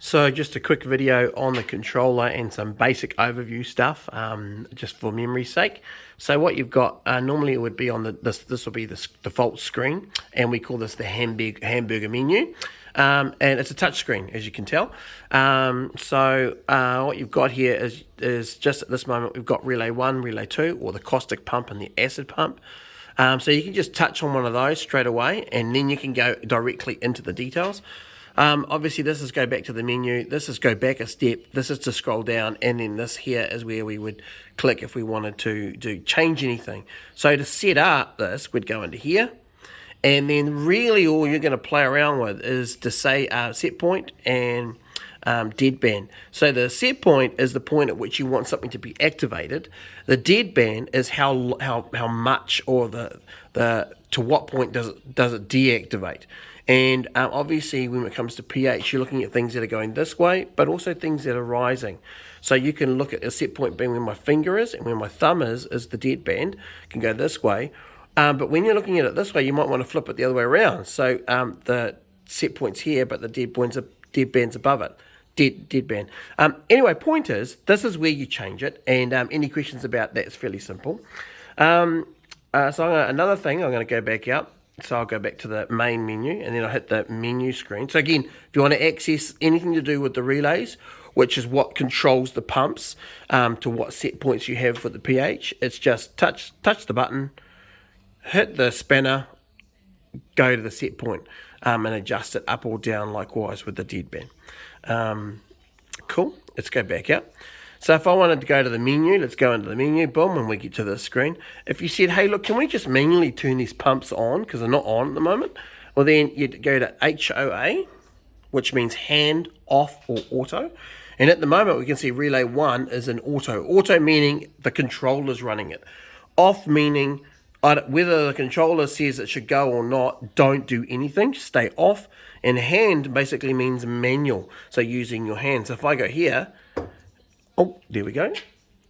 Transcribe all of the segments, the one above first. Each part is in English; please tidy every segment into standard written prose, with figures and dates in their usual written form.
So just a quick video on the controller and some basic overview stuff, just for memory's sake. So what you've got, normally it would be on this will be the default screen, and we call this the hamburger menu. And it's a touch screen, as you can tell. What you've got here is just at this moment, we've got relay 1, relay 2, or the caustic pump and the acid pump. So you can just touch on one of those straight away, and then you can go directly into the details. Obviously, this is go back to the menu. This is go back a step. This is to scroll down, and then this here is where we would click if we wanted to change anything. So to set up this, we'd go into here, and then really all you're going to play around with is to say set point and deadband. So the set point is the point at which you want something to be activated. The deadband is how much, or to what point does it deactivate. And obviously when it comes to pH, you're looking at things that are going this way, but also things that are rising. So you can look at a set point being where my finger is, and where my thumb is the deadband, can go this way. But when you're looking at it this way, you might want to flip it the other way around. So the set point's here, but the deadband's above it. Deadband. Anyway, point is, this is where you change it, and any questions about that is fairly simple. Another thing, I'm going to go back out. So I'll go back to the main menu, and then I'll hit the menu screen. So again, if you want to access anything to do with the relays, which is what controls the pumps, to what set points you have for the pH, it's just touch the button, hit the spanner, go to the set point, and adjust it up or down likewise with the deadband. Cool, let's go back out. So if I wanted to go to the menu, let's go into the menu, boom, when we get to this screen. If you said, hey, look, can we just manually turn these pumps on, because they're not on at the moment? Well, then you'd go to HOA, which means hand, off, or auto. And at the moment, we can see relay 1 is an auto. Auto meaning the controller's running it. Off meaning whether the controller says it should go or not, don't do anything, stay off. And hand basically means manual, so using your hands. So if I go here, oh, there we go.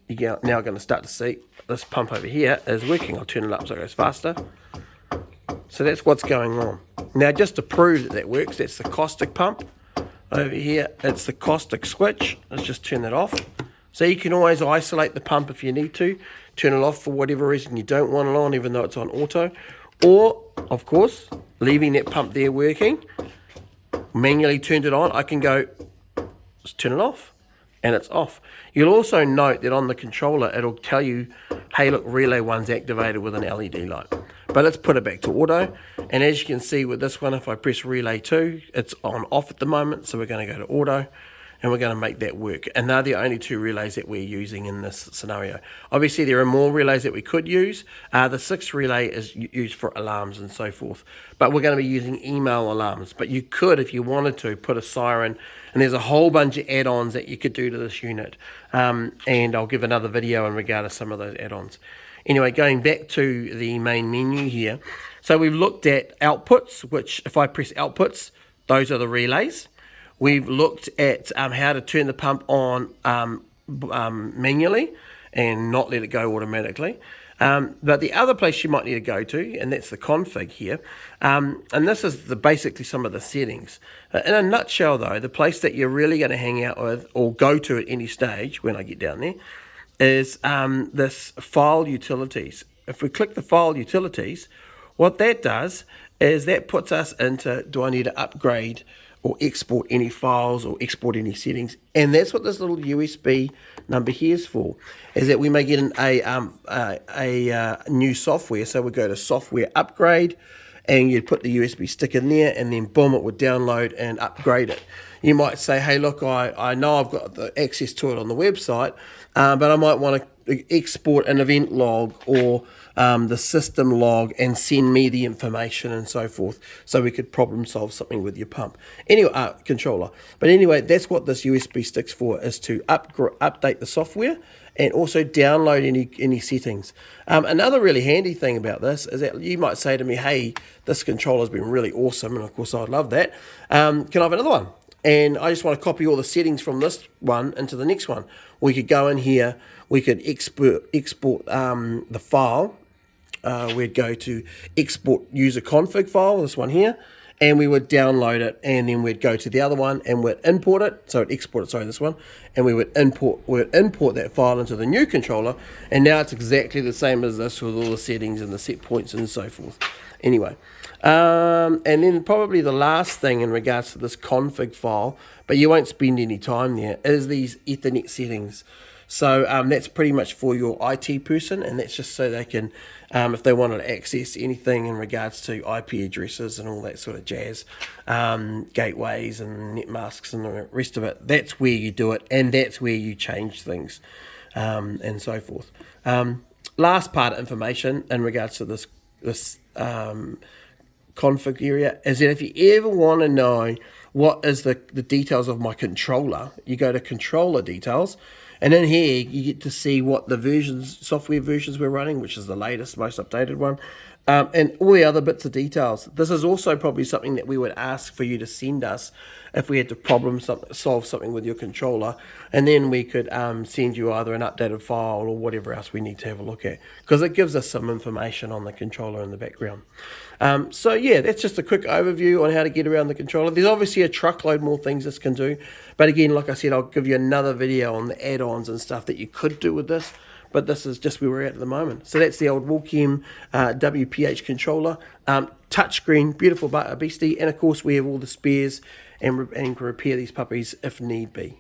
You're now going to start to see this pump over here is working. I'll turn it up so it goes faster. So that's what's going on. Now, just to prove that that works, that's the caustic pump. Over here, it's the caustic switch. Let's just turn that off. So you can always isolate the pump if you need to. Turn it off for whatever reason you don't want it on, even though it's on auto. Or, of course, leaving that pump there working. Manually turned it on. I can go, let's turn it off. And it's off. You'll also note that on the controller, it'll tell you, hey, look, relay 1's activated with an LED light. But let's put it back to auto. And as you can see with this one, if I press relay 2, it's on off at the moment. So we're going to go to auto, and we're going to make that work. And they're the only 2 relays that we're using in this scenario. Obviously, there are more relays that we could use. The 6th relay is used for alarms and so forth. But we're going to be using email alarms. But you could, if you wanted to, put a siren. And there's a whole bunch of add-ons that you could do to this unit. And I'll give another video in regard to some of those add-ons. Anyway, going back to the main menu here. So we've looked at outputs, which if I press outputs, those are the relays. We've looked at how to turn the pump on manually and not let it go automatically. But the other place you might need to go to, and that's the config here, and this is basically some of the settings. In a nutshell, though, the place that you're really going to hang out with or go to at any stage when I get down there is this file utilities. If we click the file utilities, what that does is that puts us into, do I need to upgrade or export any files or export any settings? And that's what this little USB number here is for, is that we may get a new software. So we go to software upgrade, and you'd put the USB stick in there, and then boom, it would download and upgrade it. You might say, hey, look, I know I've got the access to it on the website, but I might want to export an event log or the system log and send me the information and so forth, so we could problem solve something with your pump. Anyway, controller. But anyway, that's what this USB stick's for, is to update the software and also download any settings. Another really handy thing about this is that you might say to me, hey, this controller's been really awesome, and of course I'd love that. Can I have another one? And I just want to copy all the settings from this one into the next one. We could go in here, we could export the file. We'd go to export user config file, this one here, and we would download it, and then we'd go to the other one and we'd import it. So we'd export it, sorry, this one, and we would import that file into the new controller, and now it's exactly the same as this with all the settings and the set points and so forth. Anyway, and then probably the last thing in regards to this config file, but you won't spend any time there, is these Ethernet settings. So that's pretty much for your IT person, and that's just so they can, if they wanted to access anything in regards to IP addresses and all that sort of jazz, gateways and net masks and the rest of it, that's where you do it, and that's where you change things, and so forth. Last part of information in regards to this config area is that if you ever want to know what is the details of my controller, you go to controller details, and in here you get to see what the software versions we're running, which is the latest, most updated one, and all the other bits of details. This is also probably something that we would ask for you to send us if we had to solve something with your controller, and then we could send you either an updated file or whatever else we need to have a look at, because it gives us some information on the controller in the background. So yeah, that's just a quick overview on how to get around the controller. There's obviously a truckload more things this can do, but again, like I said, I'll give you another video on the add-ons and stuff that you could do with this, but this is just where we're at the moment. So that's the old Walkem WPH controller, touchscreen, beautiful beastie, and of course we have all the spares and can repair these puppies if need be.